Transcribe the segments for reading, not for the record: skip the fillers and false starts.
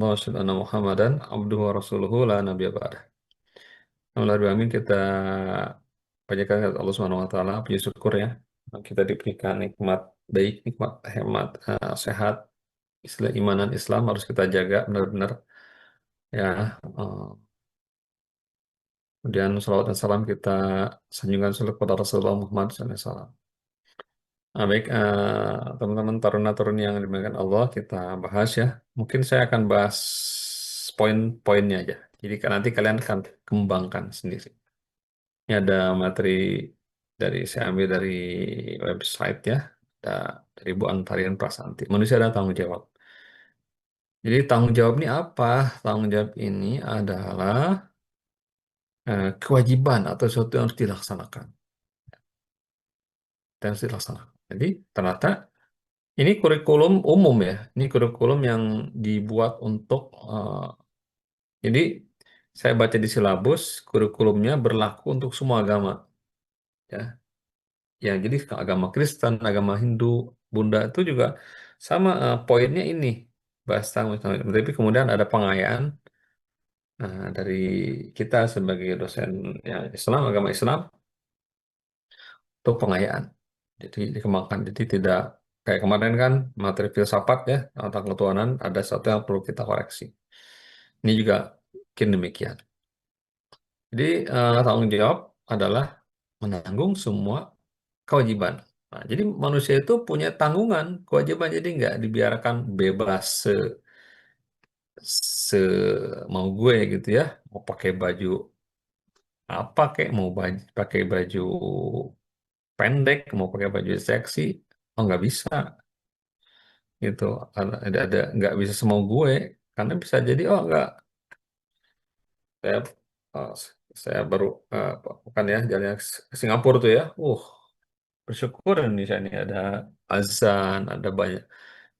wa asyhadu anna Muhammadan abduhu wa rasuluhu la nabiyya ba'dah. Alhamdulillah kita panjatkan kepada Allah Subhanahu wa taala, puji syukur ya. Kita diberikan nikmat baik, nikmat hemat, sehat. Istilah imanan Islam harus kita jaga benar-benar ya. Kemudian salawat dan salam kita sanjungkan selalu kepada Rasulullah Muhammad SAW. Nah, baik, teman-teman taruna-taruni yang dimuliakan Allah, kita bahas ya. Mungkin saya akan bahas poin-poinnya aja. Jadi kan nanti kalian akan kembangkan sendiri. Ini ada materi saya ambil dari website ya. Ada dari Bu Antarian Prasanti. Manusia ada tanggung jawab. Jadi tanggung jawab ini apa? Tanggung jawab ini adalah kewajiban atau sesuatu yang harus dilaksanakan. Dan harus dilaksanakan. Jadi ternyata ini kurikulum umum ya. Ini kurikulum yang dibuat untuk jadi saya baca di silabus kurikulumnya berlaku untuk semua agama ya. Ya jadi agama Kristen, agama Hindu, Buddha itu juga sama poinnya ini bahas tanggung jawab. Tapi kemudian ada pengayaan dari kita sebagai dosen yang Islam, agama Islam untuk pengayaan. Jadi dikembangkan. Jadi tidak kayak kemarin kan materi filsafat ya tentang ketuhanan ada sesuatu yang perlu kita koreksi. Ini juga mungkin demikian. Jadi tanggung jawab adalah menanggung semua kewajiban. Nah, jadi manusia itu punya tanggungan, kewajiban. Jadi nggak dibiarkan bebas se mau gue gitu ya. Mau pakai baju apa kek, mau pakai baju pendek, mau pakai baju seksi, oh nggak bisa gitu. Ada nggak bisa semau gue karena bisa jadi oh nggak saya oh, saya baru bukan ya jalan ke Singapura tuh ya. Bersyukur Indonesia ini ada azan, ada banyak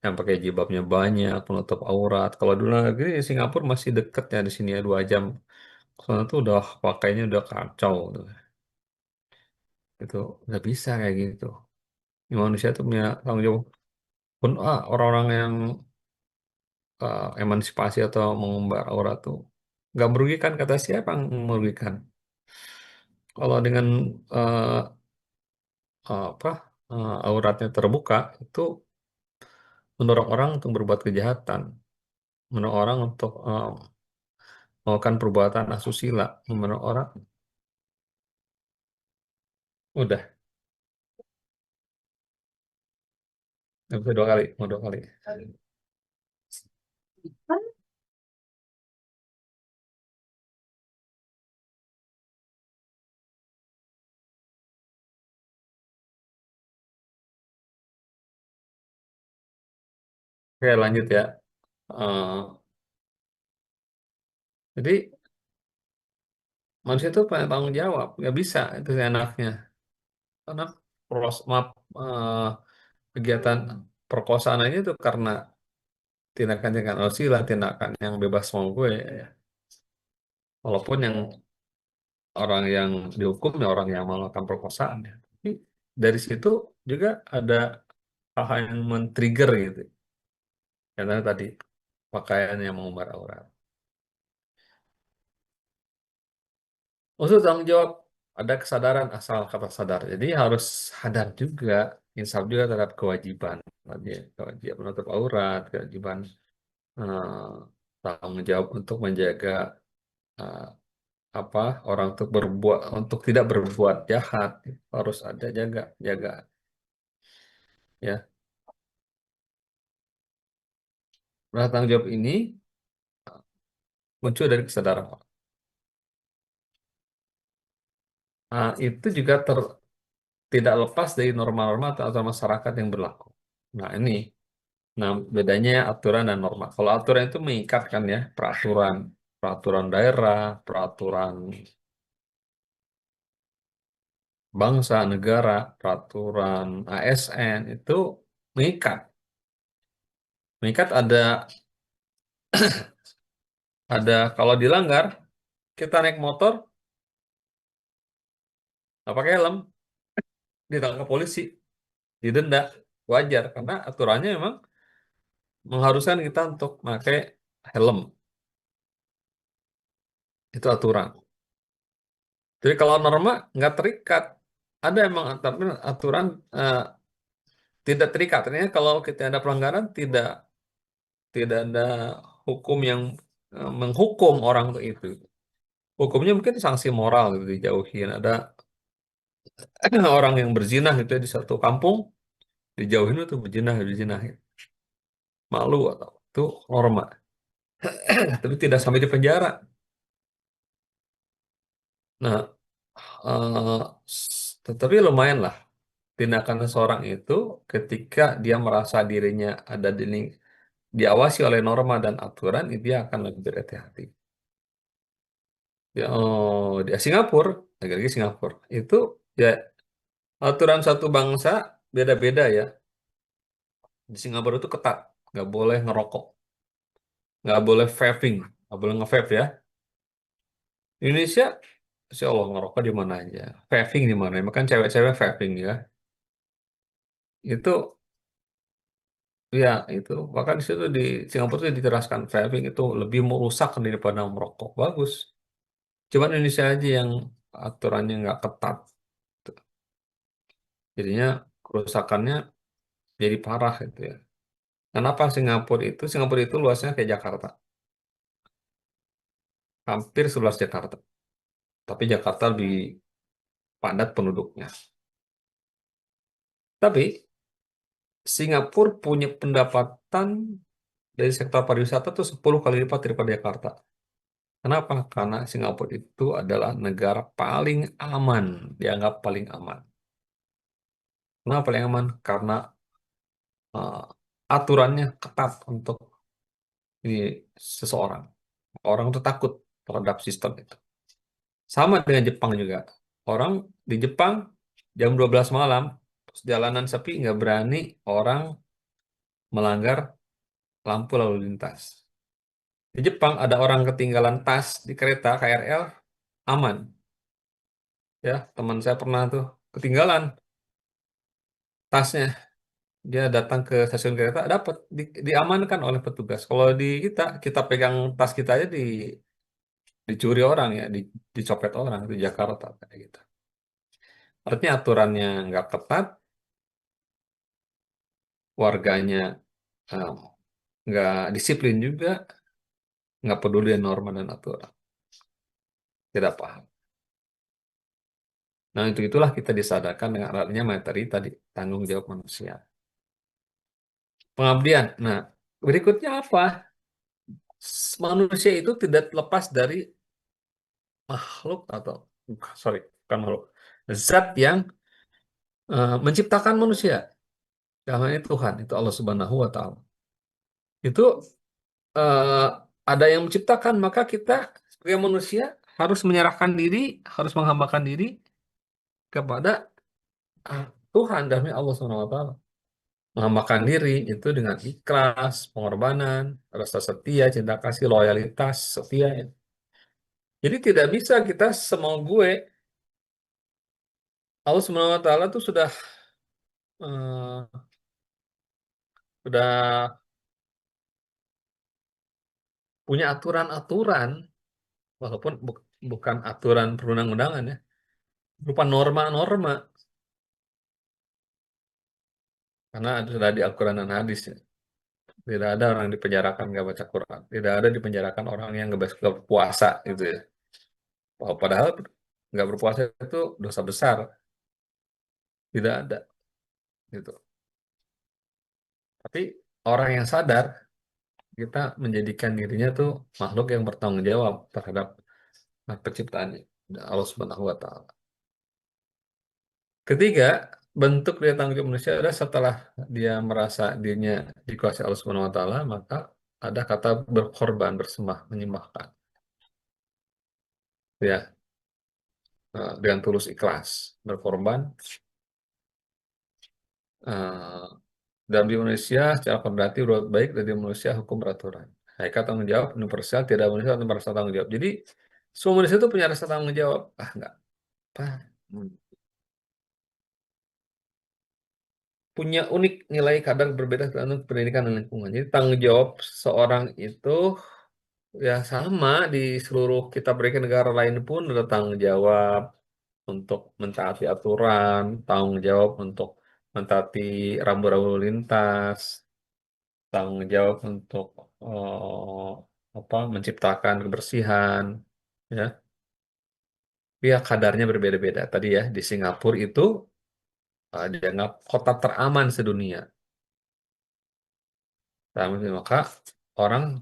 yang pakai jilbabnya banyak, penutup aurat. Kalau di luar negeri di Singapura masih deket ya di sini ya 2 jam. Soalnya tuh udah pakainya udah kacau tuh. Itu nggak bisa kayak gitu. Ini manusia tuh punya tanggung jawab. Pun orang-orang yang emansipasi atau mengumbar aurat tuh nggak merugikan kata siapa yang merugikan? Kalau dengan eh, apa auratnya terbuka itu mendorong orang untuk berbuat kejahatan, mendorong orang untuk melakukan perbuatan asusila, mendorong orang udah nggak bisa 2 kali, mau 2 kali. Oke lanjut ya. Eh, jadi manusia itu punya tanggung jawab, nggak bisa itu enaknya karena maaf, kegiatan perkosaan aja itu karena tindakan-tindakan asusila, tindakan yang bebas mau gue ya. Walaupun yang orang yang dihukum ya orang yang melakukan perkosaan ya. Tapi dari situ juga ada hal-hal yang men-trigger gitu. Karena tadi pakaian yang mengumbar aurat. Untuk tanggung jawab ada kesadaran asal kata sadar. Jadi harus sadar juga, insaf juga terhadap kewajiban. Tadi kewajiban menutup aurat, kewajiban tanggung jawab untuk menjaga eh, apa orang untuk berbuat untuk tidak berbuat jahat harus ada jaga jaga ya. Nah, tanggung jawab ini muncul dari kesadaran orang. Nah, itu juga tidak lepas dari norma-norma atau masyarakat yang berlaku. Nah, ini. Nah, bedanya aturan dan norma. Kalau aturan itu mengikat kan ya, peraturan, peraturan daerah, peraturan bangsa, negara, peraturan ASN itu mengikat. Mengikat ada kalau dilanggar, kita naik motor, nggak pakai helm, ditangkap polisi, didenda, wajar karena aturannya memang mengharuskan kita untuk pakai. helm, itu aturan. Jadi kalau norma nggak terikat, ada emang tapi aturan tidak terikat. Artinya kalau kita ada pelanggaran tidak ada hukum yang menghukum orang untuk itu. Hukumnya mungkin sanksi moral gitu, dijauhin. Ada orang yang berzina gitu ya, di satu kampung dijauhin itu berzina, berzinahin. Malu atau itu norma. Tapi tidak sampai di penjara. Nah, eh, tetapi lumayan lah tindakan seseorang itu ketika dia merasa dirinya ada diawasi oleh norma dan aturan, dia akan lebih berhati-hati. Ya, oh, di Singapura, lagi-lagi Singapura, itu ya aturan satu bangsa beda-beda ya. Di Singapura itu ketat, nggak boleh ngerokok, nggak boleh vaping, nggak boleh nge-vape ya. Di Indonesia, Insya Allah ngerokok di mana aja, vaping di mana, makan cewek-cewek vaping ya. Itu ya itu, bahkan di situ di Singapura itu diteraskan vaping itu lebih merusak daripada merokok. Bagus. Cuman Indonesia aja yang aturannya nggak ketat. Jadinya kerusakannya jadi parah gitu ya. Kenapa Singapura itu? Singapura itu luasnya kayak Jakarta, hampir 11 Jakarta. Tapi Jakarta lebih padat penduduknya. Tapi Singapura punya pendapatan dari sektor pariwisata tuh 10 kali lipat daripada Jakarta. Kenapa? Karena Singapura itu adalah negara paling aman, dianggap paling aman. Kenapa paling aman? Karena eh, aturannya ketat untuk ini seseorang. Orang itu takut terhadap sistem itu. Sama dengan Jepang juga. Orang di Jepang jam 12 malam, jalanan sepi, nggak berani orang melanggar lampu lalu lintas. Di Jepang ada orang ketinggalan tas di kereta KRL, aman. Ya, teman saya pernah tuh ketinggalan tasnya. Dia datang ke stasiun kereta, dapat diamankan oleh petugas. Kalau di kita pegang tas kita aja dicuri orang ya, dicopet orang di Jakarta kayak gitu. Artinya aturannya nggak ketat, warganya eh, nggak disiplin juga, nggak peduli norma dan aturan, tidak paham. Nah itu itulah kita disadarkan dengan adanya materi tadi tanggung jawab manusia. Pengabdian. Nah berikutnya apa? Manusia itu tidak lepas dari makhluk atau sorry bukan makhluk, zat yang menciptakan manusia. Yang namanya Tuhan itu Allah Subhanahu Wa Taala. Itu eh, ada yang menciptakan, maka kita sebagai manusia harus menyerahkan diri, harus menghambakan diri kepada ah, Tuhan dan Allah Subhanahu Wa Taala. Menghambakan diri itu dengan ikhlas, pengorbanan, rasa setia, cinta kasih, loyalitas, setia. Jadi tidak bisa kita semau gue. Allah Subhanahu Wa Taala tuh eh, sudah punya aturan-aturan, walaupun bukan aturan perundang-undangan ya, berupa norma-norma. Karena sudah di Al-Quran dan hadis ya. Tidak ada orang dipenjarakan nggak baca Quran. Tidak ada dipenjarakan orang yang nggak berpuasa gitu ya. Padahal nggak berpuasa itu dosa besar. Tidak ada gitu. Tapi orang yang sadar, kita menjadikan dirinya tuh makhluk yang bertanggung jawab terhadap penciptaannya. Allah Subhanahu wa Ta'ala. Ketiga, bentuk dia tanggung jawab manusia adalah setelah dia merasa dirinya dikuasai Allah Subhanahu wa Ta'ala, maka ada kata berkorban, bersembah, menyembahkan. Ya, dengan tulus ikhlas berkorban eh, dalam di Indonesia secara berarti berbuat baik dari manusia hukum peraturan. Hakikat tanggung jawab universal tidak ada manusia tanpa merasa tanggung jawab. Jadi semua manusia itu punya rasa tanggung jawab. Ah enggak apa. Hmm. punya unik nilai kadar berbeda tergantung pendidikan dan lingkungan. Jadi tanggung jawab seorang itu ya sama di seluruh kita beri ke negara lain pun ada tanggung jawab untuk mentaati aturan, tanggung jawab untuk mentaati rambu-rambu lalu lintas, tanggung jawab untuk menciptakan kebersihan, ya. Ya kadarnya berbeda-beda. Tadi ya di Singapura itu dianggap kota teraman sedunia. Maka orang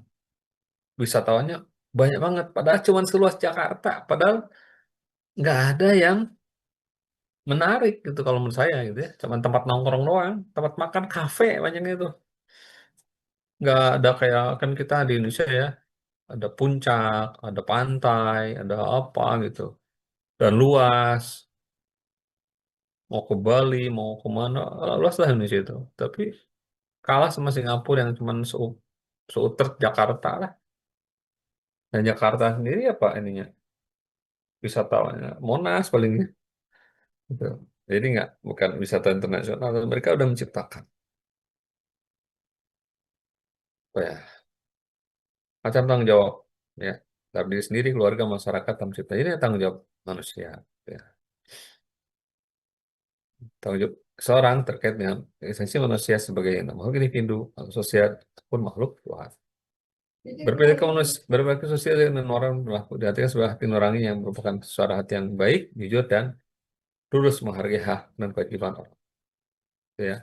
wisatawannya banyak banget. Padahal cuma seluas Jakarta. Padahal nggak ada yang menarik gitu kalau menurut saya gitu ya. Cuma tempat nongkrong doang, tempat makan, kafe banyaknya itu. Nggak ada kayak kan kita di Indonesia ya. Ada puncak, ada pantai, ada apa gitu. Dan luas. Mau ke Bali, mau kemana, luas lah Indonesia itu. Tapi kalah sama Singapura yang cuma seutert Jakarta lah. Dan Jakarta sendiri apa ininya wisatawannya Monas palingnya gitu. Jadi nggak bukan wisata internasional, mereka udah menciptakan apa ya macam tanggung jawab ya dari diri sendiri, keluarga, masyarakat, dan mencipta. Ini tanggung jawab manusia ya. Tanggung jawab seorang terkait dengan esensi manusia sebagai makhluk individu, makhluk sosial, pun makhluk Tuhan. Berperilaku sosial dengan orang berlaku diartikan sebuah hati nurani yang merupakan suara hati yang baik, jujur, dan lurus menghargai hak dan kewajiban orang. Itu ya,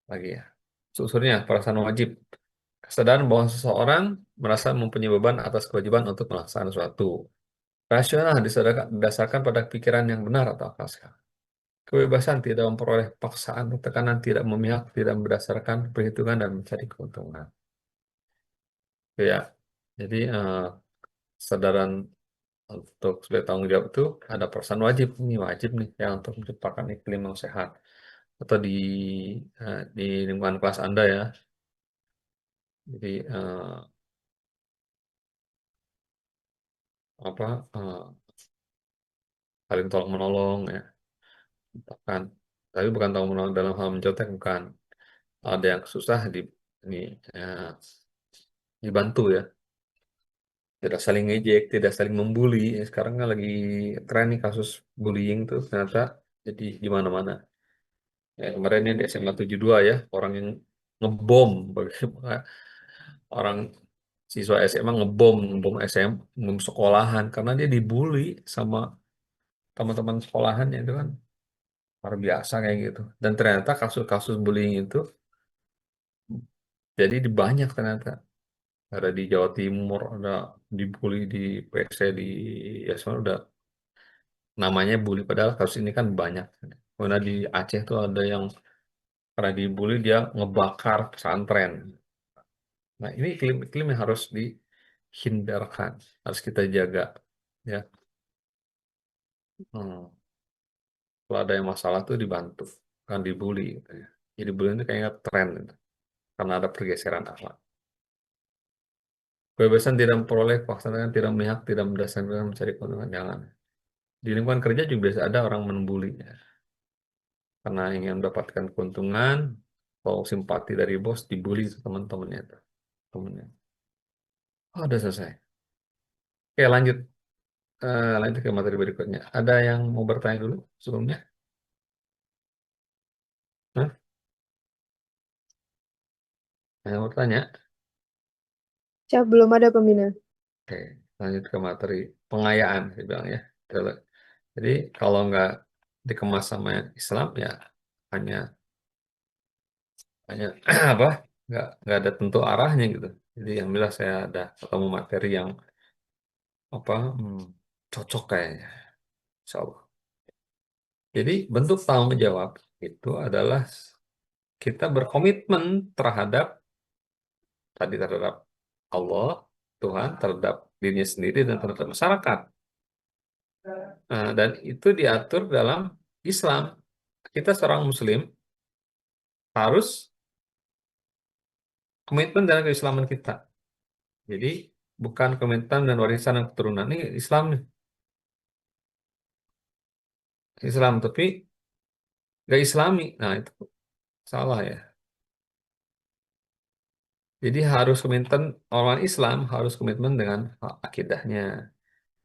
lagi ya. Unsurnya perasaan wajib. Kesadaran bahwa seseorang merasa mempunyai beban atas kewajiban untuk melaksanakan sesuatu. Rasional didasarkan pada pikiran yang benar atau akal sehat. Kebebasan tidak memperoleh paksaan, tekanan tidak memihak, tidak berdasarkan perhitungan dan mencari keuntungan. Itu ya. Jadi kesadaran untuk sebagai tanggung jawab itu ada perasaan wajib. Ini wajib nih ya untuk menciptakan iklim yang sehat. Atau di lingkungan kelas Anda ya. Jadi apa saling tolong menolong ya. Bahkan, tapi bukan tolong menolong dalam hal mencontek, bukan. Ada yang susah ini ya, dibantu ya. Tidak saling ngejek, tidak saling membuli. Ya, sekarang kan lagi tren nih kasus bullying tuh ternyata jadi di mana-mana. Ya, kemarin ini di SMA 72 ya, orang yang ngebom bagaimana orang siswa SMA ngebom SM, ngebom sekolahan karena dia dibully sama teman-teman sekolahannya itu kan luar biasa kayak gitu. Dan ternyata kasus-kasus bullying itu jadi banyak ternyata. Ada di Jawa Timur, ada dibully di PC di ya sebenarnya udah namanya bully padahal kasus ini kan banyak. Karena di Aceh tuh ada yang karena dibully dia ngebakar pesantren. Nah, ini iklim-iklim yang harus dihindarkan, harus kita jaga ya. Hmm. Kalau ada yang masalah tuh dibantu, kan dibully gitu ya. Jadi bullying itu kayaknya tren gitu. Karena ada pergeseran akhlak. Kebebasan tidak memperoleh paksaan, tidak memihak, tidak berdasarkan mencari keuntungan, jangan. Di lingkungan kerja juga biasa ada orang membuli ya. Karena ingin mendapatkan keuntungan atau simpati dari bos, dibully teman-temannya itu, temennya. Oh, udah selesai. Oke, lanjut ke materi berikutnya. Ada yang mau bertanya dulu sebelumnya? Hah? Ada yang mau bertanya? Ya, belum ada pembina. Oke, lanjut ke materi pengayaan, saya bilang ya. Jadi kalau nggak dikemas sama Islam ya hanya hanya apa? Nggak ada tentu arahnya gitu. Jadi yang jelas saya ada ketemu materi yang apa cocok kayaknya, Insya Allah. Jadi bentuk tanggung jawab itu adalah kita berkomitmen terhadap tadi terhadap Allah, Tuhan, terhadap dirinya sendiri dan terhadap masyarakat. Dan itu diatur dalam Islam. Kita seorang Muslim harus komitmen dalam keislaman kita. Jadi bukan komitmen dan warisan dan keturunan ini Islam nih. Islam tapi Gak Islami. Nah, itu salah ya. Jadi harus komitmen orang Islam harus komitmen dengan akidahnya,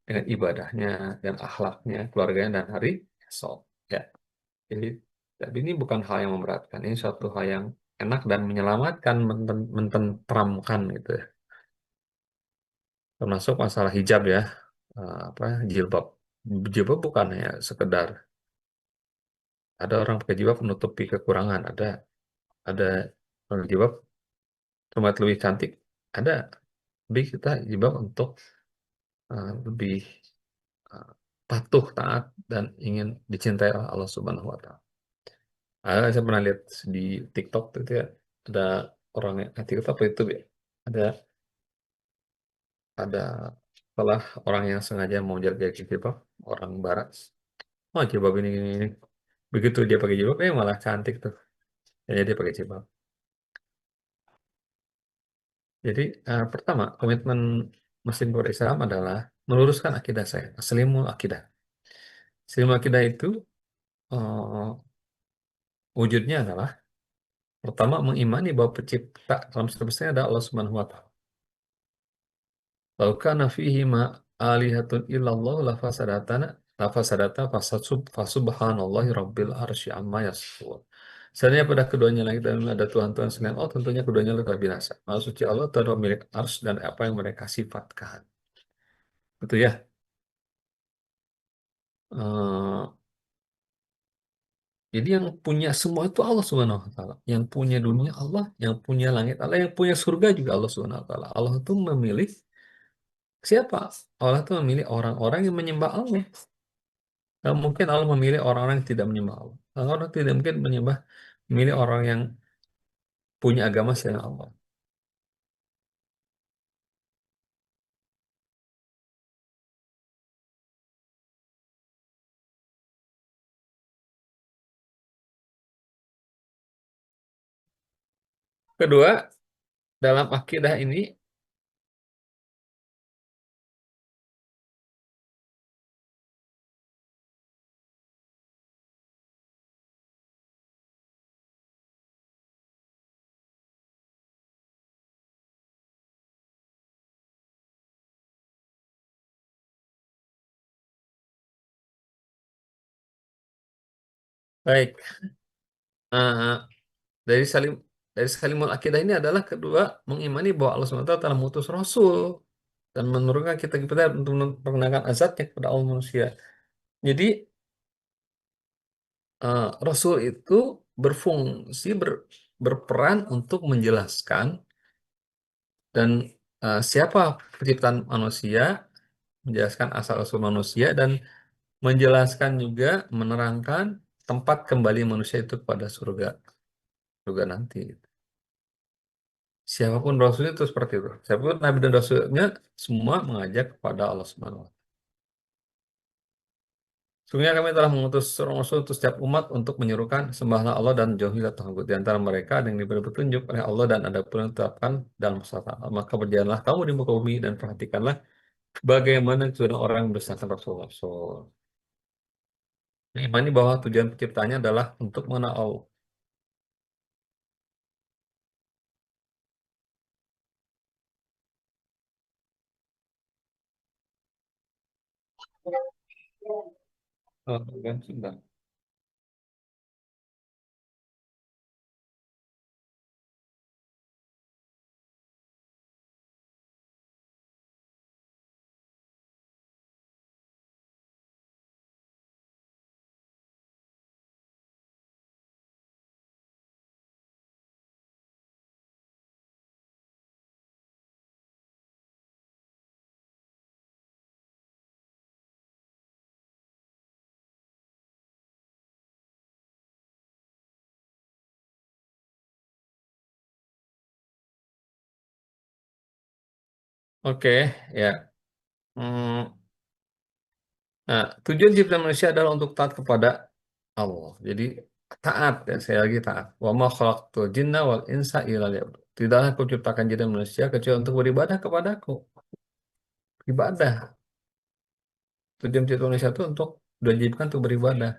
dengan ibadahnya, dan akhlaknya, keluarganya dan hari esok. Ya. Jadi, tapi ini bukan hal yang memberatkan. Ini suatu hal yang enak dan menyelamatkan, mententeramkan gitu ya. Termasuk masalah hijab ya, apa jilbab. Jilbab bukan ya sekedar ada orang pakai jilbab menutupi kekurangan, ada orang jilbab terlihat lebih cantik, ada. Tapi kita jilbab untuk lebih uh, patuh, taat dan ingin dicintai oleh Allah Subhanahu Wa Taala. Saya pernah lihat di TikTok itu ya, ada orang yang TikTok apa itu ya, ada ada salah orang yang sengaja mau jaga jilbab orang Barat. Oh jilbab ini. Begitu dia pakai jilbab, malah cantik tuh. Jadi dia pakai jilbab. Jadi pertama komitmen Muslim kepada Islam adalah meluruskan akidah saya, selimul akidah. Selimul akidah itu eh, wujudnya adalah pertama mengimani bahwa pencipta alam semesta ada Allah Subhanahu wa taala. Lalu kana fihi ma alihatun illallah la fasadata fasubhanallahi rabbil arsy amma yasifun. Seandainya pada keduanya langit dan bumi ada Tuhan-Tuhan selain Allah, tentunya keduanya lebih binasa. Maha suci Allah Tuhan pemilik arsy dan apa yang mereka sifatkan. Betul ya. Eh, jadi yang punya semua itu Allah Subhanahu wa taala. Yang punya dunia Allah, yang punya langit Allah, yang punya surga juga Allah Subhanahu wa taala. Allah itu memilih siapa? Allah itu memilih orang-orang yang menyembah Allah. Nggak mungkin Allah memilih orang-orang yang tidak menyembah Allah. Allah tidak mungkin memilih orang yang punya agama selain Allah. Kedua, dalam akidah ini, baik, eh, dari salim dari salimul akidah ini adalah kedua mengimani bahwa Allah SWT telah mengutus Rasul dan menurunkan kita untuk memperkenalkan azabnya kepada Allah manusia. Jadi Rasul itu berfungsi berperan untuk menjelaskan dan siapa penciptaan manusia, menjelaskan asal-usul manusia dan menjelaskan juga menerangkan tempat kembali manusia itu kepada surga, surga nanti. Siapapun Rasulnya itu seperti itu. Siapapun Nabi dan Rasulnya semua mengajak kepada Allah Subhanahu Wa Taala. Sungguhnya kami telah mengutus seorang Rasul untuk setiap umat untuk menyerukan sembahlah Allah dan jauhilah tagut. Di antara mereka ada yang diberi petunjuk oleh Allah dan ada pun yang ditetapkan dalam masalah Allah. Maka berjalanlah kamu di muka bumi dan perhatikanlah bagaimana kesudahan orang yang bersaksi Rasul. Imani bahwa tujuan penciptanya adalah untuk mengenal Allah. Oh, kan, sudah. Oke, ya. Hmm, Nah, tujuan cipta manusia adalah untuk taat kepada Allah. Jadi taat ya, saya lagi taat. Wa ma khalaqtul jinna wal insa illa liya'budun. Tidaklah aku ciptakan jin dan manusia kecuali untuk beribadah kepadaku. Ibadah. Tujuan cipta manusia itu untuk diwajibkan untuk beribadah.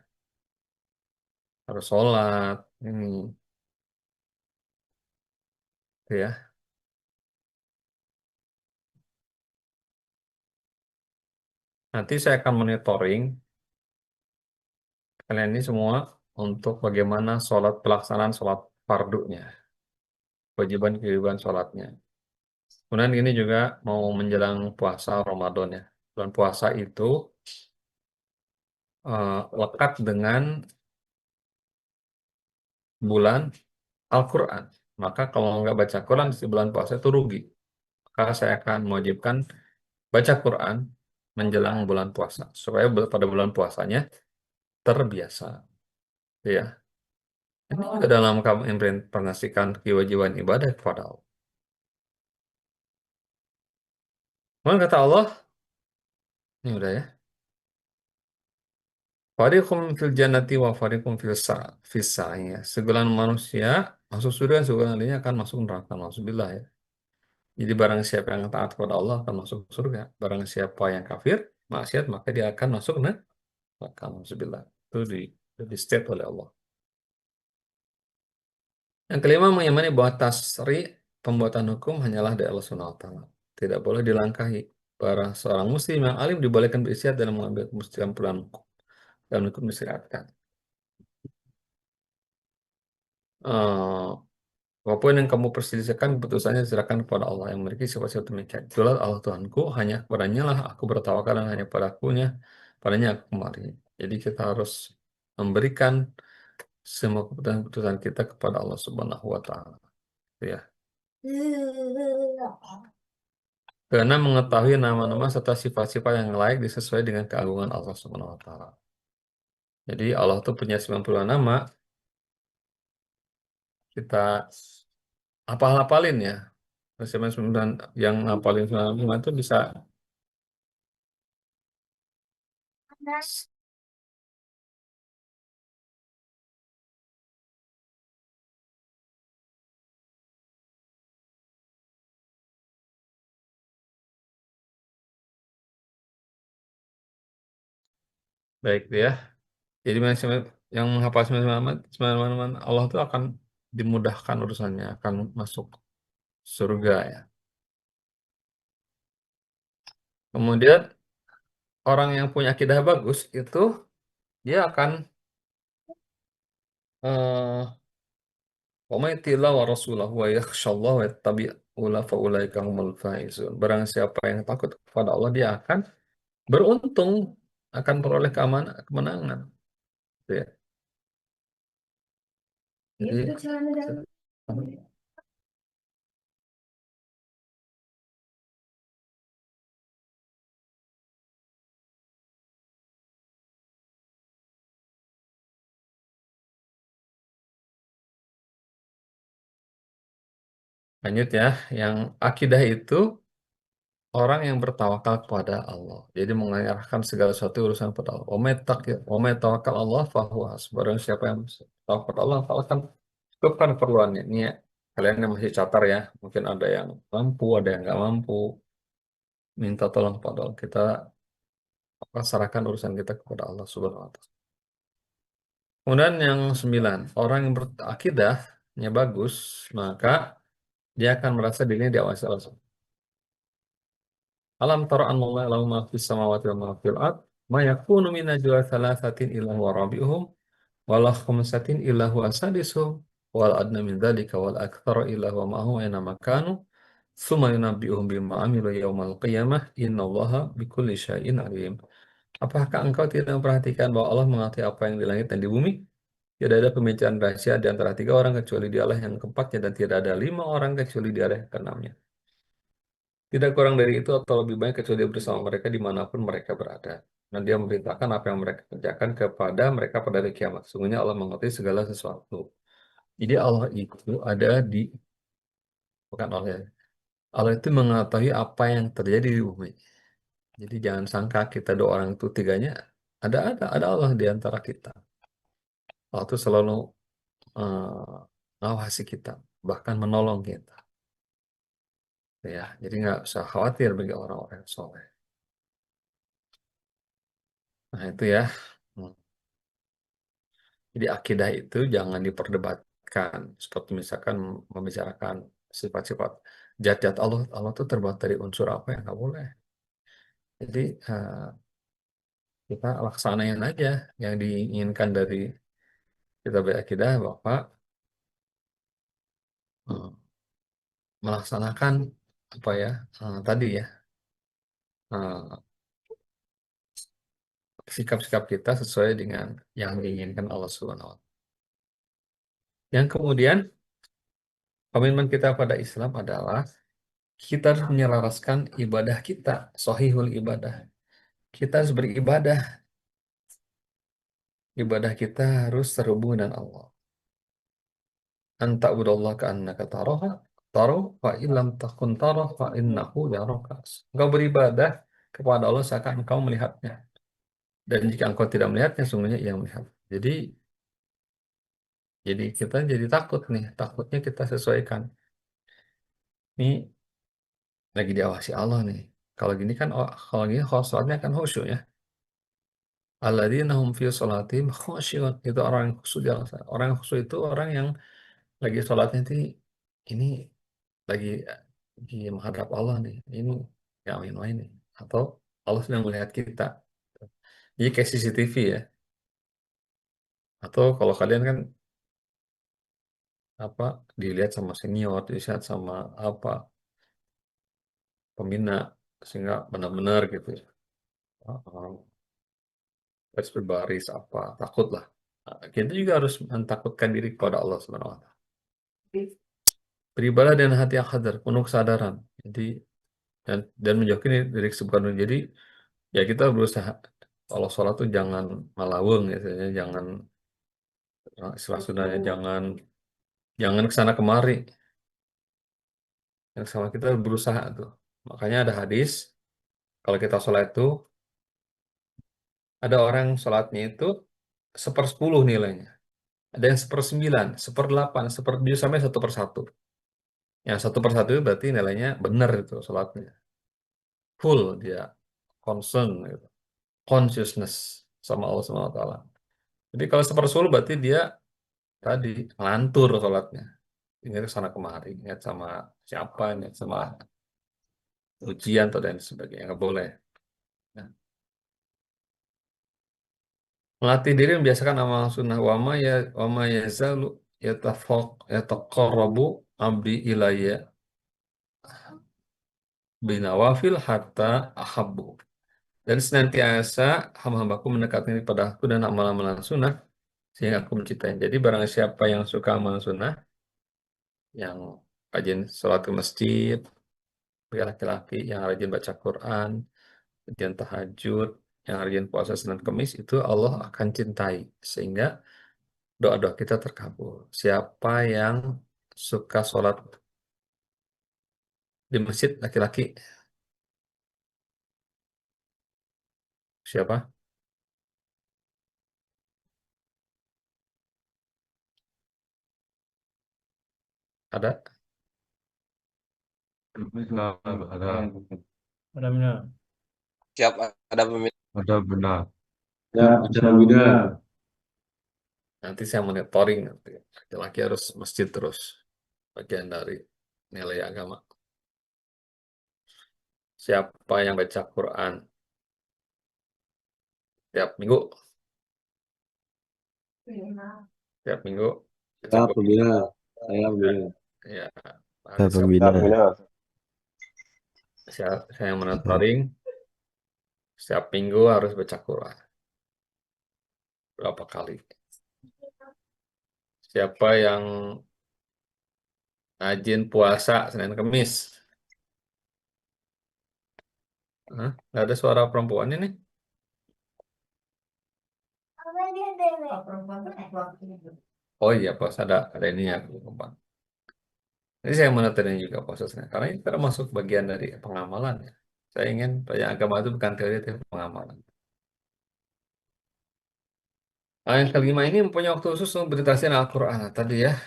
harus sholat, ini, gitu ya. Nanti saya akan monitoring kalian ini semua untuk bagaimana pelaksanaan sholat fardunya, kewajiban-kewajiban sholatnya. Kemudian ini juga mau menjelang puasa Ramadan ya. Bulan puasa itu lekat dengan bulan Al-Quran. Maka kalau nggak baca Quran di bulan puasa itu rugi. Maka saya akan mewajibkan baca Quran menjelang bulan puasa. Supaya pada bulan puasanya terbiasa. Ya. Ini juga dalam kamu implementasikan kewajiban ibadah kepada Allah. Kemudian kata Allah, ini udah ya. Fariqum fil jannati wa fariqum fis sa'ir. Segelintir manusia masuk surga, segelintir lainnya akan masuk neraka. Nauzubillah ya. Jadi barang siapa yang taat kepada Allah akan masuk surga. Barang siapa yang kafir, maksiat, maka dia akan masuk neraka. Nauzubillah. Itu di state oleh Allah. Yang kelima mengimani bahwa tasri pembuatan hukum hanyalah dari Allah Subhanahu wa taala. Tidak boleh dilangkahi. Para seorang muslim yang alim dibolehkan beristihad dalam mengambil kesimpulan hukum dan hukum disyariatkan. Eh, Apapun yang kamu perselisihkan, keputusannya diserahkan kepada Allah yang memiliki sifat-sifat demikian. Itulah Allah Tuhanku, hanya kepadanya lah aku bertawakal dan hanya padanya aku kembali. Jadi kita harus memberikan semua keputusan-keputusan kita kepada Allah Subhanahu wa taala. Ya. Karena mengetahui nama-nama serta sifat-sifat yang layak disesuai dengan keagungan Allah Subhanahu wa taala. Jadi Allah tuh punya 90 nama, kita hafalin ya. 99 yang hafalin 99 itu bisa baik ya. Jadi yang menghafal 99 Allah itu akan dimudahkan urusannya, akan masuk surga ya. Kemudian orang yang punya akidah bagus itu dia akan eh wa may yuti'illah wa rasulahu wa yakhshallahu wa yattabi'u fa ulaika humul faizun. Barang siapa yang takut kepada Allah dia akan beruntung, akan peroleh kemenangan. Gitu ya. Jadi lanjut ya, yang akidah itu orang yang bertawakal kepada Allah. Jadi mengarahkan segala sesuatu urusan kepada Allah. Wa may tawakkal Allah fahuwa hasbuh. Barang siapa yang bertawakal kepada Allah, Allah akan cukupkan keperluannya. Ini ya, kalian yang masih catar ya, mungkin ada yang mampu, ada yang nggak mampu. Minta tolong kepada Allah. Kita pasrahkan urusan kita kepada Allah Subhanahu wa taala. Kemudian yang 9, orang yang berakidahnya bagus, maka dia akan merasa dirinya diawasi Allah. Alam tara annallaha lahu ma fis samawati wa ma fil ard ma yakunu min najwa thalathatin illa huwa rabi'uhum wala khamsatin illa huwa sadisuhum wal adna min dzalika wal aktsara illa huwa ma'ahum aina ma kanu tsumma yunabbi'uhum bima amilu yaumal qiyamah innallaha bikulli syai'in alim. Apakah engkau tidak memperhatikan bahwa Allah mengetahui apa yang di langit dan di bumi? Tidak ada pembicaraan rahasia di antara tiga orang kecuali dialah yang keempatnya dan tidak ada lima orang kecuali dialah yang keenamnya. Tidak kurang dari itu atau lebih banyak kecuali dia bersama mereka dimanapun mereka berada. Dan dia memerintahkan apa yang mereka kerjakan kepada mereka pada hari kiamat. Sungguhnya Allah mengetahui segala sesuatu. Jadi Allah itu ada di, bukan Allah ya. Allah itu mengetahui apa yang terjadi di bumi. Jadi jangan sangka kita dua orang itu tiganya. Ada Allah di antara kita. Allah itu selalu mengawasi kita, bahkan menolong kita. Ya, jadi nggak usah khawatir bagi orang-orang yang soleh. Nah itu ya. Jadi akidah itu jangan diperdebatkan. Seperti misalkan membicarakan sifat-sifat zat-zat Allah. Allah itu terbuat dari unsur apa yang nggak boleh. Jadi kita laksanain aja yang diinginkan dari kita berakidah bahwa eh, melaksanakan apa ya tadi ya eh, sikap-sikap kita sesuai dengan yang diinginkan Allah Subhanahu wa Ta'ala. Yang kemudian komitmen kita pada Islam adalah kita harus menyelaraskan ibadah kita, sahihul ibadah. Kita harus beribadah, ibadah kita harus terhubung dengan Allah. Anta budallah ka'annaka taraha, taruh fa illam takun tarah fa innahu yaraka. Engkau beribadah kepada Allah seakan engkau melihatnya. Dan jika engkau tidak melihatnya, sungguhnya ia melihat. Jadi kita jadi takut nih, takutnya kita sesuaikan. Ini lagi diawasi Allah nih. Kalau gini kan, kalau gini sholatnya kan khusyuk ya. Alladzina hum fi sholatihim khusyuk. Itu orang yang khusyuk. Orang yang khusyuk itu orang yang lagi sholatnya ini lagi menghadap Allah nih. Ini ya main-main nih. Atau Allah sedang melihat kita. Jadi kayak CCTV ya. Atau kalau kalian kan apa dilihat sama senior, dilihat sama apa pembina sehingga benar-benar gitu ya. Harus berbaris apa takut lah. Nah, kita juga harus mentakutkan diri kepada Allah Subhanahu wa Ta'ala. Beribadah dengan hati yang hadar, penuh kesadaran. Jadi dan menjauhkan diri kesibukan. Jadi ya kita berusaha kalau sholat tuh jangan malaweng ya, jangan istilah Sundanya jangan jangan kesana kemari. Yang sama kita berusaha tuh. Makanya ada hadis kalau kita sholat itu ada orang sholatnya itu 1/10 nilainya. Ada yang 1/9, 1/8, 1/7 sampai 1/1. Yang 1/1 itu berarti nilainya benar itu sholatnya. Full dia concern gitu. Consciousness sama Allah Subhanahu wa Ta'ala. Jadi kalau 1/10 berarti dia tadi ngelantur sholatnya. Ingat sana kemari, ingat sama siapa, ingat sama ujian atau dan sebagainya. Nggak boleh. Nah, melatih diri membiasakan amal sunnah wama yazalu yataqarrabu abdi ilayya binawafil hatta ahabbu. Dan senantiasa hamba-hambaku mendekatkan kepada aku dan amal-amalan sunnah sehingga aku mencintai. Jadi barang siapa yang suka amal sunnah, yang rajin sholat ke masjid, bagi laki-laki yang rajin baca Quran, rajin tahajud, yang rajin puasa Senin Kemis, itu Allah akan cintai. Sehingga doa-doa kita terkabul. Siapa yang suka sholat di masjid laki-laki? Siapa? Ada? Benar, ada, Ada benar. Siap ada pemimpin. ada benar. Ya, bisa benar. Nanti saya monitoring. Nanti. Laki-laki harus masjid terus. Bagian dari nilai agama. Siapa yang baca Quran tiap minggu? Tiap minggu baca Saya Quran. pembina, saya pembina. Ya, Saya nanti pembina. saya yang monitoring. Setiap minggu harus baca Quran. Berapa kali? Siapa yang rajin puasa Senin Kemis? Hah? Nggak ada suara perempuan ini? Oh iya, puasa ada ini ya perempuan. Ini saya monitoring juga prosesnya. Karena ini termasuk bagian dari pengamalan ya. Saya ingin banyak agama itu bukan teori tapi pengamalan. Nah, yang kelima ini mempunyai waktu khusus untuk meditasi Al-Quran. Nah, tadi ya,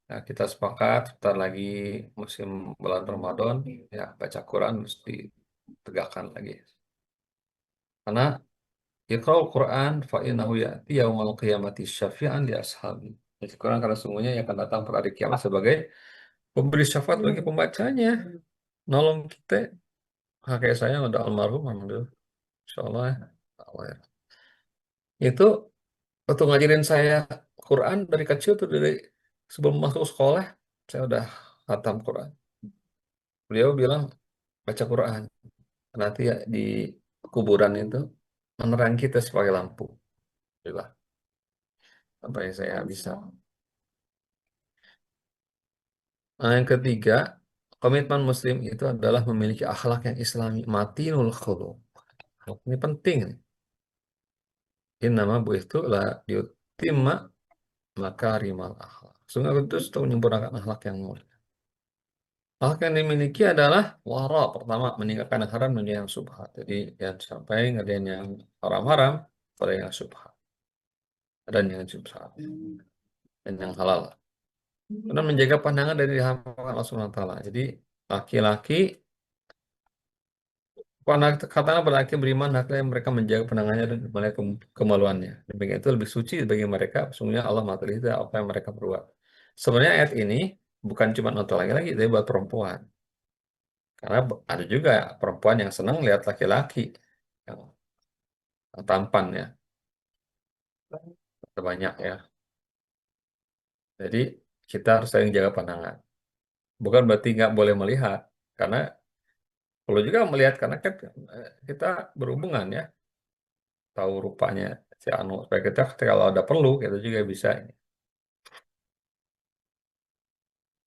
nah, kita sepakat sebentar lagi musim bulan Ramadan, ya baca Quran mesti ditegakkan lagi. Karena Iqra'ul Quran fa innahu ya'ti yaumal qiyamati syafi'an li ashabi. Baca Quran karena sungguhnya ia akan datang pada hari kiamat sebagai pemberi syafaat bagi pembacanya. Nolong kita. Kakek saya udah almarhum, alhamdulillah. Insyaallah ya. Allah ya. Itu waktu ngajarin saya Quran dari kecil tuh, dari sebelum masuk sekolah saya udah khatam Quran. Beliau bilang baca Quran nanti ya di kuburan itu menerangi kita sebagai lampu. Alhamdulillah, sampai saya bisa. Nah, yang ketiga, komitmen Muslim itu adalah memiliki akhlak yang Islami, matinul khuluq. Ini penting. Ini nama bu itu lah diutimma makarimal akhlak. Sungguh itu untuk menyempurnakan akhlak yang mulia. Akhlak yang dimiliki adalah wara, pertama meninggalkan yang haram dan yang subhat. Jadi yang sampai ngerjain yang haram-haram pada yang subhat dan yang subhat dan yang halal. Karena menjaga pandangan dari diharamkan Allah Subhanahu wa taala. Jadi laki-laki katakanlah laki beriman hendaklah mereka menjaga pandangannya dan melihat kemaluannya. Demikian itu lebih suci bagi mereka. Sesungguhnya Allah Maha Teliti apa yang mereka perbuat. Sebenarnya ayat ini bukan cuma untuk laki-laki, tapi buat perempuan. Karena ada juga perempuan yang senang lihat laki-laki yang tampan ya. Ada banyak ya. Jadi kita harus saling jaga pandangan. Bukan berarti nggak boleh melihat. Karena perlu juga melihat karena kan kita berhubungan ya. Tahu rupanya si Anu. Supaya kita kalau ada perlu kita juga bisa ini.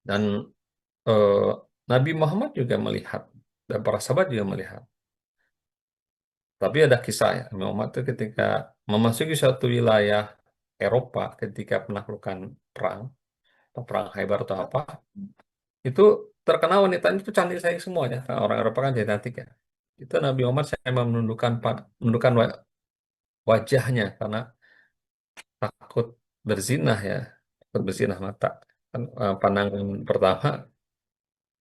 Dan eh, Nabi Muhammad juga melihat dan para sahabat juga melihat. Tapi ada kisah ya, Nabi Muhammad itu ketika memasuki suatu wilayah Eropa ketika penaklukan perang atau perang Khaybar atau apa, itu terkena wanita itu cantik saya semuanya. Karena orang Eropa kan jadi cantik ya. Itu Nabi Muhammad saya menundukkan wajahnya karena takut berzinah ya, takut berzinah mata. Kan pandangan pertama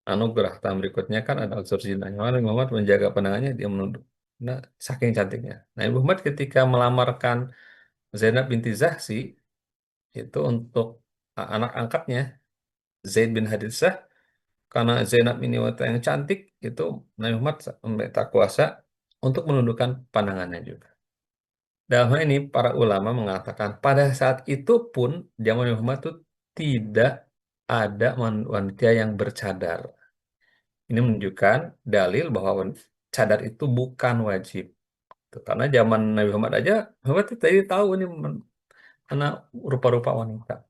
anugerah, tahun berikutnya kan ada unsur zinahnya. Nabi Muhammad menjaga pandangannya, dia menunduk. Nah, saking cantiknya. Nabi Muhammad ketika melamarkan Zainab binti Jahsy itu untuk anak angkatnya Zaid bin Harithah, karena Zainab ini wanita yang cantik, itu Nabi Muhammad meminta kuasa untuk menundukkan pandangannya juga. Dalam hal ini para ulama mengatakan pada saat itu pun zaman Nabi Muhammad itu tidak ada wanita yang bercadar. Ini menunjukkan dalil bahwa cadar itu bukan wajib. Karena zaman Nabi Muhammad aja, Muhammad itu tadi tahu ini mana rupa-rupa wanita.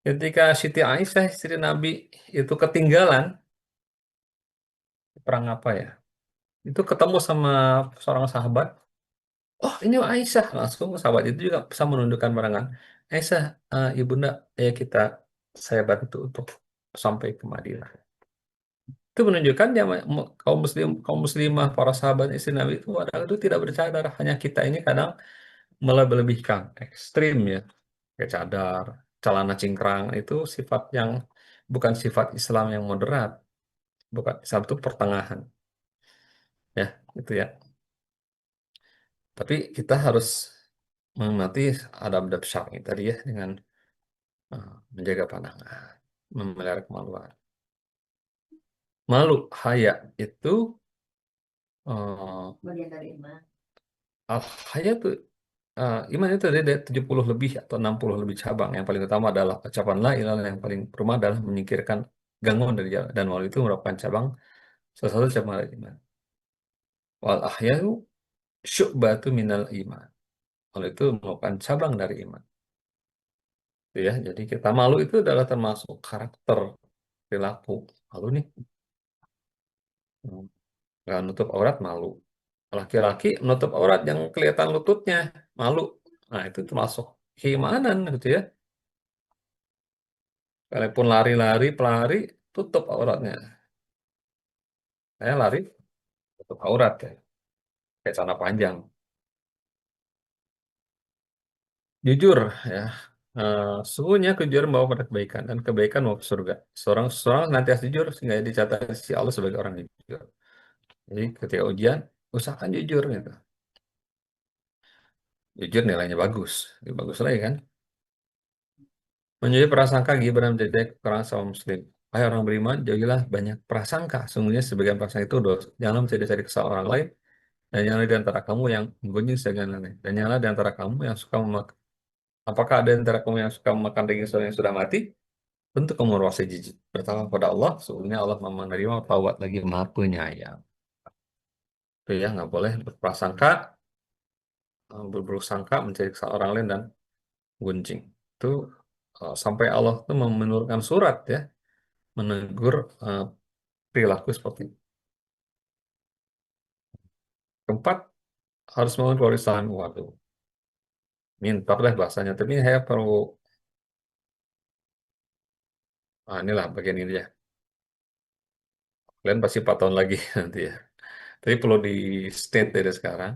Ketika Siti Aisyah, istri Nabi, itu ketinggalan, perang apa ya? Itu ketemu sama seorang sahabat. Oh, ini Aisyah. Langsung sahabat itu juga bisa menundukkan pandangan. Aisyah, ibunda, ya saya bantu untuk sampai ke Madinah. Itu menunjukkan ya, kaum muslimah, para sahabat istri Nabi itu pada itu tidak bercadar. Hanya kita ini kadang melebih-lebihkan, ekstrim ya. Kayak cadar, celana cingkrang, itu sifat yang bukan sifat Islam yang moderat. Bukan, Islam itu pertengahan. Ya, itu ya. Tapi kita harus mengerti adab-adab syar'i tadi ya, dengan menjaga pandangan, memelihara kemaluan. Malu, haya itu bagian dari iman. Haya itu iman itu ada 70 lebih atau 60 lebih cabang. Yang paling utama adalah ucapan la ilaha illallah, yang paling pertama adalah menyingkirkan gangguan dari jalan, dan malu itu merupakan cabang salah satu cabang dari iman. Wal ahya'u syu'batu minal iman. Malu itu merupakan cabang dari iman. Itu ya, jadi kita malu itu adalah termasuk karakter perilaku. Malu nih, nggak nutup aurat malu. Laki-laki menutup aurat yang kelihatan lututnya malu. Nah, itu termasuk keimanan gitu ya. Kalaupun lari-lari, pelari, tutup auratnya. Saya lari, tutup aurat ya. Kayak celana panjang. Jujur ya. Sesungguhnya kejujuran membawa pada kebaikan dan kebaikan membawa ke surga. Seorang nanti harus jujur sehingga dicatat si Allah sebagai orang jujur. Jadi ketika ujian, usahakan jujur gitu. jujur nilainya bagus, lebih bagus lagi kan. Menjadi prasangka gibah dan menjadi kekurangan sama muslim. Hai orang beriman, jauhilah banyak prasangka. Sungguhnya sebagian prasangka itu dosa. Janganlah mencari-cari kesalahan orang lain. Dan janganlah di antara kamu yang menggunjing sebagian lain. Dan janganlah di antara kamu yang suka memakan. Apakah ada di antara kamu yang suka memakan daging saudara yang sudah mati? Tentu kamu merasa jijik. Bertakwa kepada Allah. Sesungguhnya Allah Maha menerima taubat lagi Maha Penyayang. Itu ya, nggak boleh berprasangka, berburuk sangka, mencari kesalahan orang lain dan gunjing. Itu sampai Allah itu menurunkan surat ya, menegur perilaku seperti itu. Keempat, harus membangun warisan. Waduh, minta lah bahasanya. Tapi saya perlu, inilah bagian ini ya. Kalian pasti 4 tahun lagi nanti ya. Tapi perlu di state dari sekarang.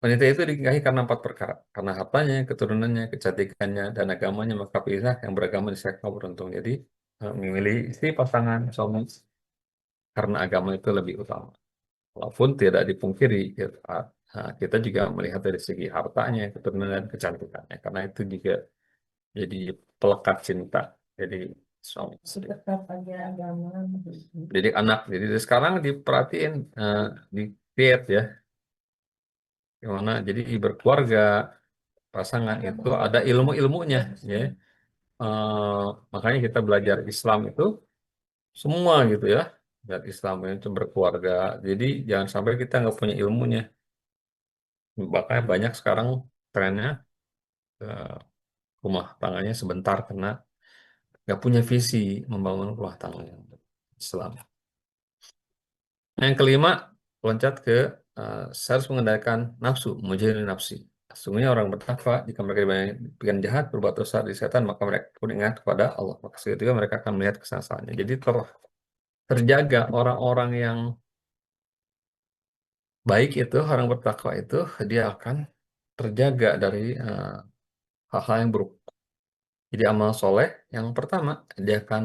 Wanita itu dinikahi karena 4 perkara. Karena hartanya, keturunannya, kecantikannya, dan agamanya. Maka pilihlah yang beragama di kau beruntung. Jadi, memilih istri pasangan suami karena agama itu lebih utama. Walaupun tidak dipungkiri, kita juga melihat dari segi hartanya, keturunan dan kecantikannya. Karena itu juga jadi pelekat cinta. Jadi suami istri. Jadi anak. Jadi dari sekarang diperhatiin, di create ya. Gimana? Jadi berkeluarga, pasangan itu ada ilmu-ilmunya. Ya. Makanya kita belajar Islam itu semua gitu ya. Dan Islam itu berkeluarga. Jadi jangan sampai kita nggak punya ilmunya. Makanya banyak sekarang trennya eh, rumah tangganya sebentar karena nggak punya visi membangun rumah tangga yang Islam. Yang kelima, loncat ke saya harus mengendalikan nafsu, menjadi nafsi. Sesungguhnya orang bertakwa, jika mereka dibikin jahat, berbuat dosa di setan, maka mereka pun ingat kepada Allah. Maka seketika mereka akan melihat kesesatannya. Jadi terjaga orang-orang yang baik itu, orang bertakwa itu, dia akan terjaga dari hal-hal yang buruk. Jadi amal soleh yang pertama, dia akan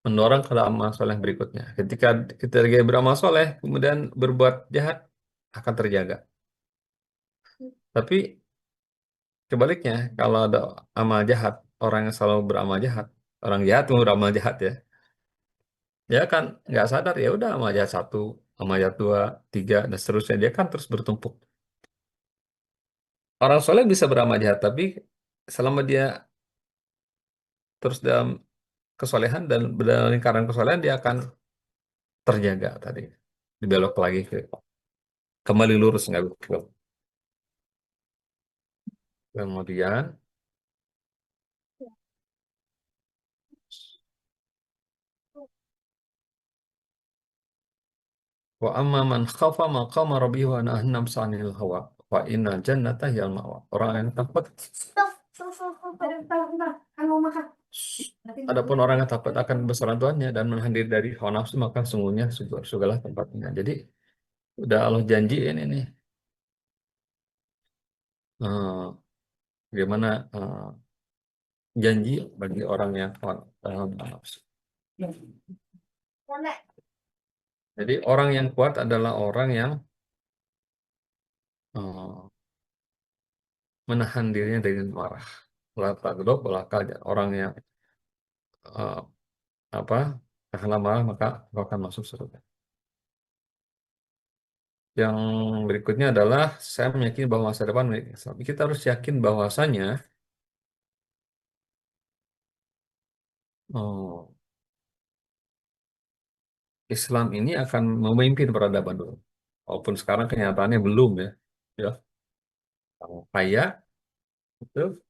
mendorong ke amal soleh berikutnya. Ketika kita lagi beramal soleh, kemudian berbuat jahat, akan terjaga. Tapi kebaliknya, kalau ada amal jahat, orang yang selalu beramal jahat, orang jahat mau beramal jahat ya, dia kan nggak sadar ya udah amal jahat 1, amal jahat 2, 3, dan seterusnya dia kan terus bertumpuk. Orang soleh bisa beramal jahat, tapi selama dia terus dalam kesolehan dan dalam lingkaran kesolehan dia akan terjaga tadi, dibelok lagi kembali lurus nggak belok. Kemudian wa amma man khafa maqama rabbih wa nahaa nafsa 'anil hawa fa innal jannata hiyal ma'wa. Orang yang takut, adapun orang yang takut akan kebesaran Tuhannya dan menahan diri dari hawa nafsu, maka sungguhnya surgalah tempatnya. Jadi udah Allah janjiin ini. Bagaimana janji bagi orang yang kuat dalam nafsu. Jadi orang yang kuat adalah orang yang menahan dirinya dari marah. Orang yang tahanlah marah maka akan masuk surga. Yang berikutnya adalah saya meyakini bahwa masa depan milik Islam. Kita harus yakin bahwasanya Islam ini akan memimpin peradaban dulu. Walaupun sekarang kenyataannya belum ya. Ya, kaya itu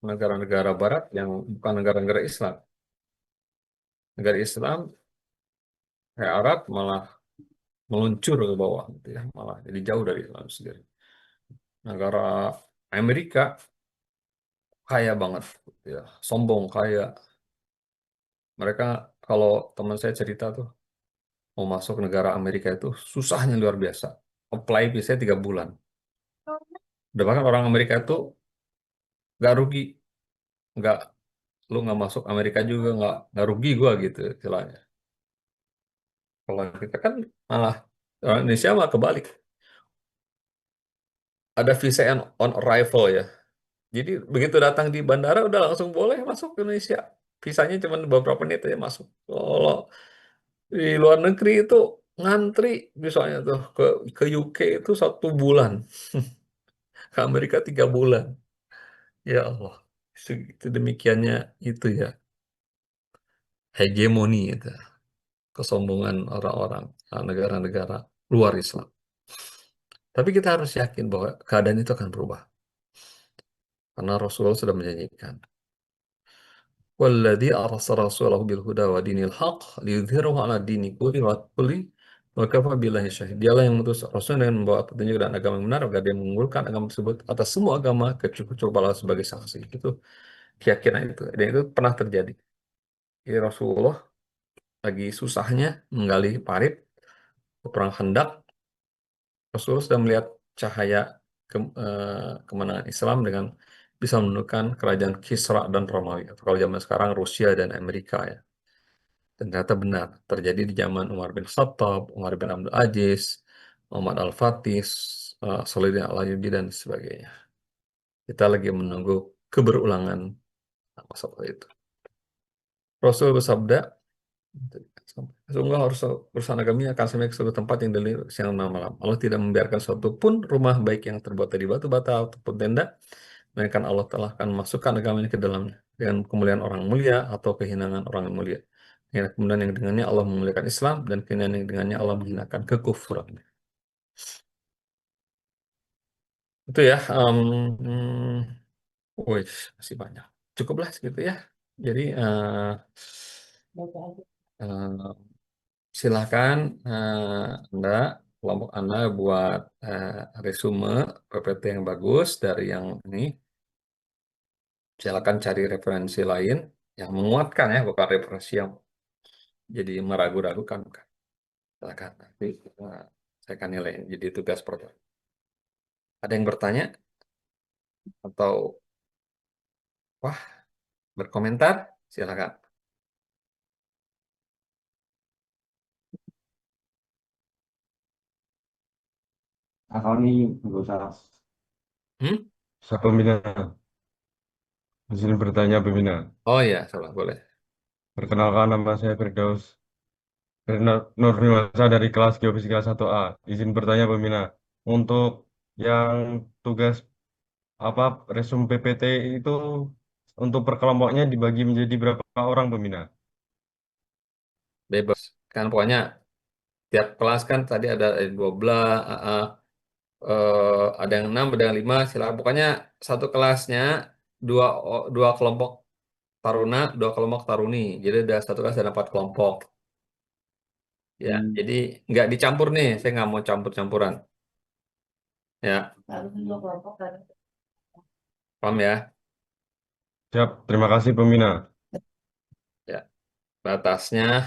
negara-negara Barat yang bukan negara-negara Islam. Negara Islam kayak Arab malah meluncur ke bawah, gitu ya, malah jadi jauh dari Islam sendiri. Negara Amerika kaya banget, gitu ya, sombong kaya. Mereka kalau teman saya cerita tuh mau masuk negara Amerika itu susahnya luar biasa. Apply biasanya 3 bulan. Udah bahkan orang Amerika itu nggak rugi, nggak lu nggak masuk Amerika juga nggak rugi gua gitu istilahnya. Kalau kita kan malah Orang Indonesia mah kebalik. Ada visa on arrival ya. Jadi begitu datang di bandara udah langsung boleh masuk ke Indonesia. Visanya cuma beberapa menit aja masuk. Kalau di luar negeri itu ngantri misalnya tuh ke UK itu 1 bulan, ke Amerika 3 bulan. Ya Allah, itu demikiannya itu ya hegemoni itu, kesombongan orang-orang negara-negara luar Islam. Tapi kita harus yakin bahwa keadaan itu akan berubah karena Rasulullah sudah menjanjikan. Walladzi arsala rasulahu bil huda wa dinil haq liyudhhirahu 'ala dini kulli wa kafa billahi syahid. Dialah yang mengutus Rasul dengan membawa petunjuk dan agama yang benar agar dia mengunggulkan agama tersebut atas semua agama kecuali Allah sebagai saksi. Itu keyakinan itu. Dan itu pernah terjadi. Jadi Rasulullah lagi susahnya menggali parit perang Khandaq, Rasulullah sudah melihat cahaya kemenangan Islam dengan bisa menundukkan kerajaan Kisra dan Romawi. Atau kalau zaman sekarang Rusia dan Amerika ya. Dan ternyata benar, terjadi di zaman Umar bin Khattab, Umar bin Abdul Aziz, Muhammad Al-Fatih, Salahuddin Al-Ayyubi, dan sebagainya. Kita lagi menunggu keberulangan masalah itu. Rasul bersabda, sungguh harus urusan agami akan sampai ke suatu tempat yang dilihat siang dan malam. Allah tidak membiarkan suatu pun rumah baik yang terbuat dari batu bata ataupun tenda, melainkan Allah telah akan masukkan agama ini ke dalamnya dengan kemuliaan orang mulia atau kehinaan orang yang mulia. Ya, kemudian yang dengannya Allah memuliakan Islam dan kemudian yang dengannya Allah menghinakan kekufuran. Itu ya, wih, masih banyak. Cukuplah segitu ya. Jadi eh, silakan Anda, kelompok Anda buat resume PPT yang bagus dari yang ini. Silakan cari referensi lain yang menguatkan ya, bukan referensi yang jadi meragu-ragukan. Bukan. Silakan nanti saya akan nilai jadi tugas program. Ada yang bertanya atau wah berkomentar? Silakan. Kalau ini nggak usah. Hmm? Saya pembina. Izin bertanya pembina. Oh ya, salah boleh. Perkenalkan nama saya Firdaus Nurniwasa dari kelas Geofisika 1A. Izin bertanya pembina. Untuk yang tugas apa resume PPT itu untuk per kelompoknya dibagi menjadi berapa orang pembina? Bebas. Kan pokoknya tiap kelas kan tadi ada 12, ada yang 6, ada yang 5, silakan. Pokoknya satu kelasnya dua dua kelompok taruna, 2 kelompok taruni. Jadi ada satu kelas ada 4 kelompok. Ya, jadi nggak dicampur nih. Saya nggak mau campur-campuran. Ya, paham ya? Siap, terima kasih pembina. Ya, batasnya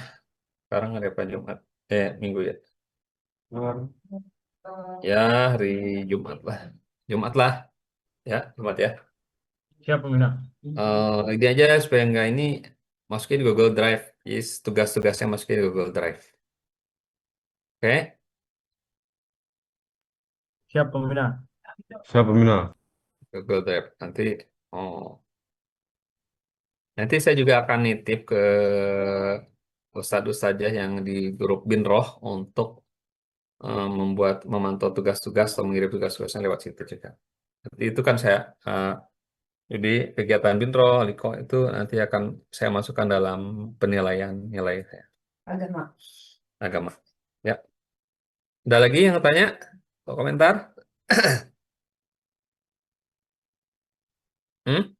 sekarang hari apa Jumat? Minggu ya. Ya, hari Jumat lah. Jumat lah. Ya, Jumat ya. Siap pembina. Ini aja supaya nggak ini masukin di Google Drive. Yes, tugas-tugasnya masukin di Google Drive. Oke, Siap pembina. Siap pembina. Google Drive. Nanti saya juga akan nitip ke ustadz-ustadzah yang di grup Binroh untuk memantau tugas-tugas atau mengirim tugas-tugasnya lewat situ juga. Nanti itu kan saya jadi kegiatan Binroh, Liko itu nanti akan saya masukkan dalam penilaian nilai saya. Agama. Ya. Ada lagi yang tanya? Atau komentar? Hmm?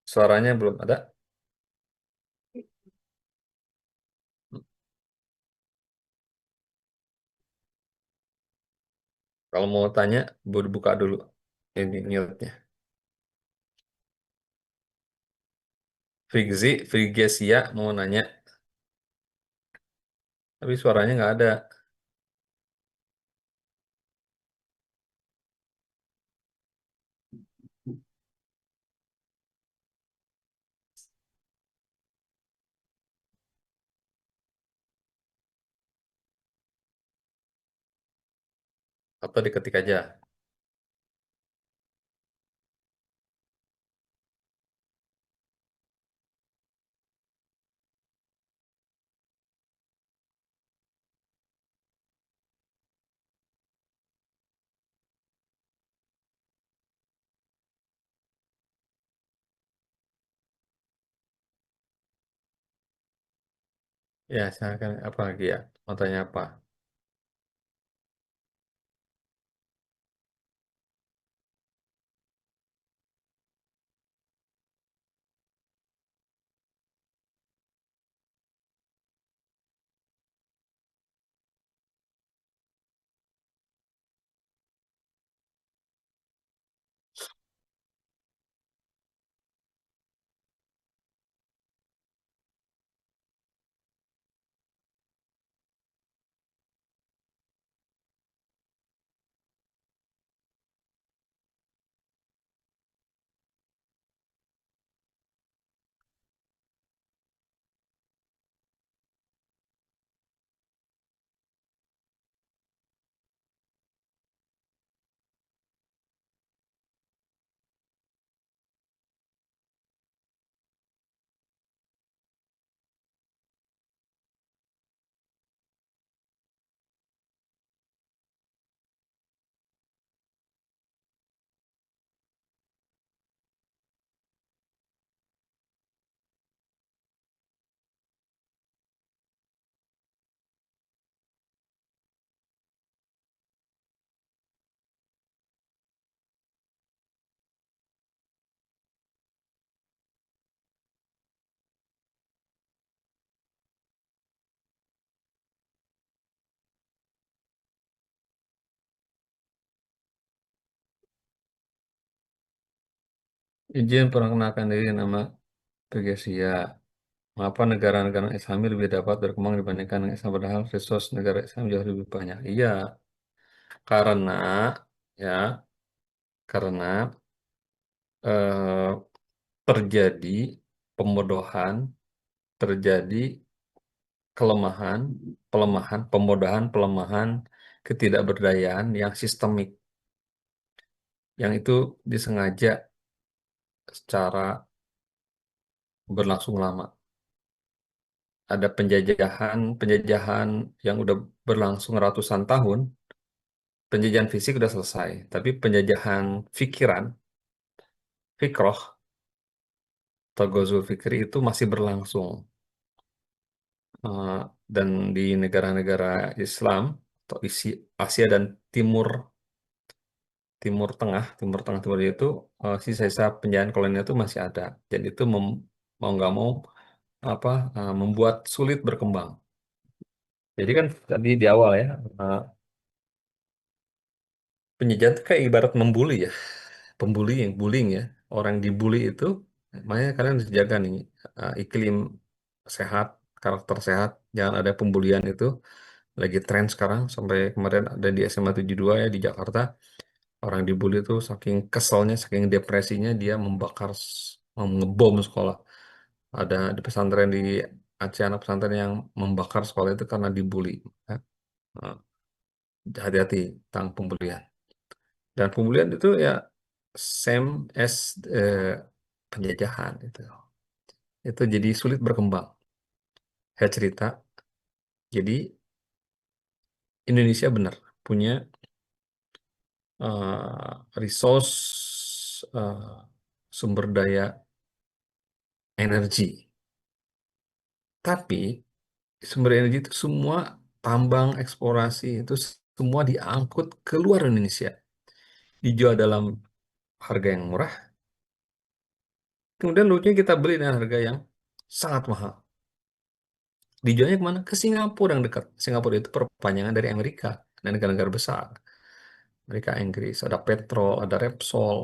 Suaranya belum ada. Kalau mau tanya, buka dulu ini mute-nya. Frigesia mau nanya, tapi suaranya nggak ada. atau diketik aja? Ya, saya akan apa lagi ya? Mau tanya apa? Izin perkenalkan diri, nama Pergesia. Mengapa negara-negara Islam lebih dapat berkembang dibandingkan dengan Islam, padahal resource negara Islam jauh lebih banyak? Iya, karena ya karena eh, terjadi pembodohan, terjadi kelemahan, pemodahan, pelemahan, ketidakberdayaan yang sistemik, yang itu disengaja secara berlangsung lama. Ada penjajahan yang udah berlangsung ratusan tahun. Penjajahan fisik udah selesai, tapi penjajahan pikiran, fikroh, atau Ghazul Fikri itu masih berlangsung. Eh, dan di negara-negara Islam atau isi Asia dan Timur Timur Tengah Timur itu sisa-sisa penjajahan kolonial itu masih ada, dan itu mau nggak mau apa membuat sulit berkembang. Jadi kan tadi di awal ya, eh, penjajahan itu kayak ibarat membuli ya, bullying ya. Orang dibully itu, makanya kalian harus jaga nih iklim sehat, karakter sehat, jangan ada pembulian itu. Lagi tren sekarang, sampai kemarin ada di SMA 72 ya di Jakarta, orang dibully itu saking keselnya, saking depresinya dia ngebom sekolah. Ada di pesantren di Aceh, anak pesantren yang membakar sekolah itu karena dibully. Ya. Nah, hati-hati tentang pembulian. Dan pembulian itu ya same as penjajahan itu. Itu jadi sulit berkembang. Saya cerita, jadi Indonesia benar punya resource, sumber daya energi. Tapi sumber energi itu semua, tambang, eksplorasi itu semua diangkut keluar Indonesia, dijual dalam harga yang murah. Kemudian lucunya kita beli dengan harga yang sangat mahal. Dijualnya kemana? Ke Singapura yang dekat. Singapura itu perpanjangan dari Amerika dan negara-negara besar. Amerika, Inggris, ada Petrol, ada Repsol,